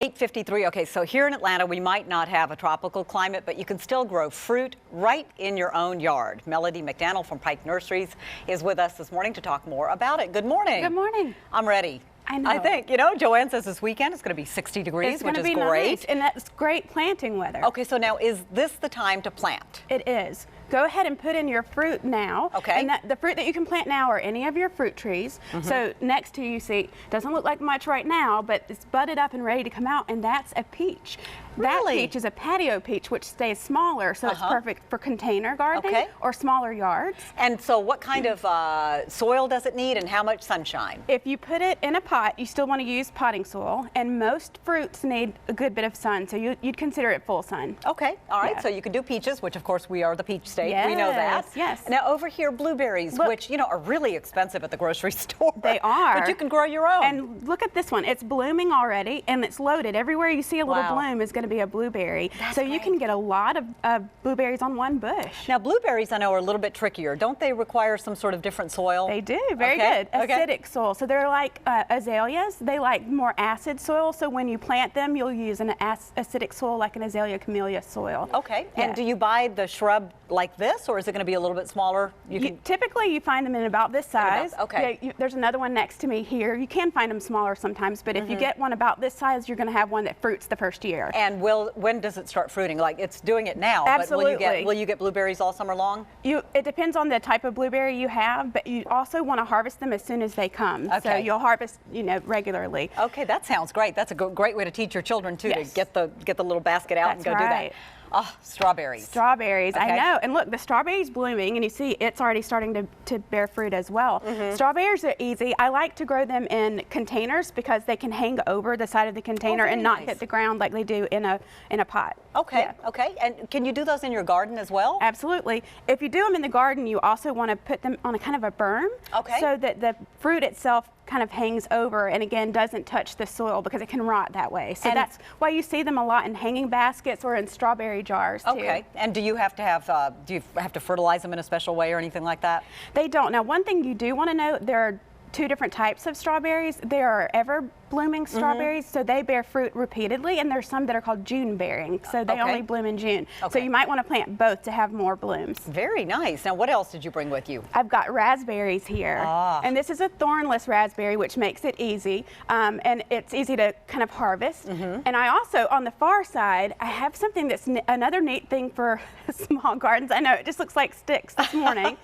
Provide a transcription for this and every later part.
8:53. Okay, so here in Atlanta, we might not have a tropical climate, but you can still grow fruit right in your own yard. Melody McDaniel from Pike Nurseries is with us this morning to talk more about it. Good morning. Good morning. I'm ready. I know. I think, Joanne says this weekend it's going to be 60 degrees, which is great. Nice, and that's great planting weather. Okay, so now is this the time to plant? It is. Go ahead and put in your fruit now. Okay. And the fruit that you can plant now are any of your fruit trees. So next to you see, doesn't look like much right now, but it's budded up and ready to come out, and that's a peach. That Really? peach is a patio peach, which stays smaller, so it's perfect for container gardening or smaller yards. And so what kind of soil does it need and how much sunshine? If you put it in a pot, you still want to use potting soil, and most fruits need a good bit of sun, so you'd consider it full sun. Okay, all right, Yeah. so you can do peaches, which of course we are the peach state. We know that. Yes. Now over here, blueberries, Look. which, are really expensive at the grocery store. They are. But you can grow your own. And look at this one. It's blooming already, and it's loaded. Everywhere you see a little Wow. bloom is going to be a blueberry. That's so you great. can get a lot of blueberries on one bush. Now, blueberries, I know, are a little bit trickier. Don't they require some sort of different soil? They do. Very Okay, good. okay. Acidic soil. So they're like azaleas. They like more acid soil. So when you plant them, you'll use an acidic soil like an azalea camellia soil. Okay. Yeah. And do you buy the shrub like this, or is it going to be a little bit smaller? Typically, you find them in about this size. okay. Yeah, there's another one next to me here. You can find them smaller sometimes, but if you get one about this size, you're going to have one that fruits the first year. And when does it start fruiting? Like, it's doing it now, Absolutely. but will you get blueberries all summer long? It depends on the type of blueberry you have, but you also want to harvest them as soon as they come. So Okay. you'll harvest, regularly. Okay, that sounds great. That's a great way to teach your children too, Yes. to get the little basket out and That's go do that. right. Oh, strawberries. Strawberries, Okay. I know. And look, the strawberry's blooming, and you see it's already starting to bear fruit as well. Strawberries are easy. I like to grow them in containers because they can hang over the side of the container very and not nice. hit the ground like they do in a pot. Okay, Yeah. okay. And can you do those in your garden as well? Absolutely. If you do them in the garden, you also want to put them on a kind of a berm, Okay. so that the fruit itself kind of hangs over and again doesn't touch the soil because it can rot that way. So And- that's why you see them a lot in hanging baskets or in strawberry jars too. Okay. And do you have to fertilize them in a special way or anything like that? They don't. Now, one thing you do want to know, there are two different types of strawberries. There are ever blooming strawberries, so they bear fruit repeatedly, and there's some that are called June bearing, so they Okay. only bloom in June. So Okay. you might want to plant both to have more blooms. Very nice. Now, what else did you bring with you? I've got raspberries here, and this is a thornless raspberry, which makes it easy, and it's easy to kind of harvest. And I also, on the far side, I have something that's another neat thing for small gardens. I know it just looks like sticks this morning,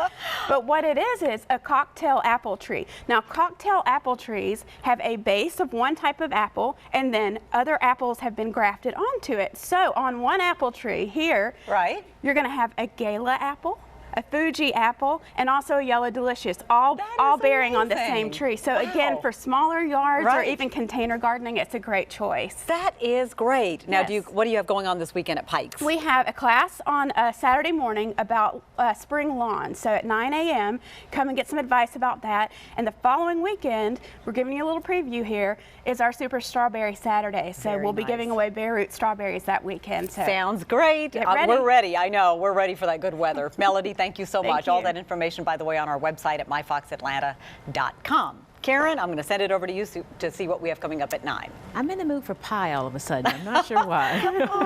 but what it is a cocktail apple tree. Now, cocktail apple trees have a base of one type of apple, and then other apples have been grafted onto it. So on one apple tree here, Right. you're going to have a Gala apple, a Fuji apple, and also a Yellow Delicious, all That is bearing on the amazing. same tree. So Wow. again, for smaller yards or Right. even container gardening, it's a great choice. That is great. Now, Yes. what do you have going on this weekend at Pikes? We have a class on Saturday morning about spring lawns. So at 9 a.m., come and get some advice about that. And the following weekend, we're giving you a little preview here, is our Super Strawberry Saturday. So Very we'll be nice. giving away bare root strawberries that weekend. So Sounds great. Get ready. We're ready. I know. We're ready for that good weather. Melody, thank you so Thank much. All you. that information, by the way, on our website at myfoxatlanta.com. Karen, I'm going to send it over to you to see what we have coming up at 9. I'm in the mood for pie all of a sudden. I'm not sure why.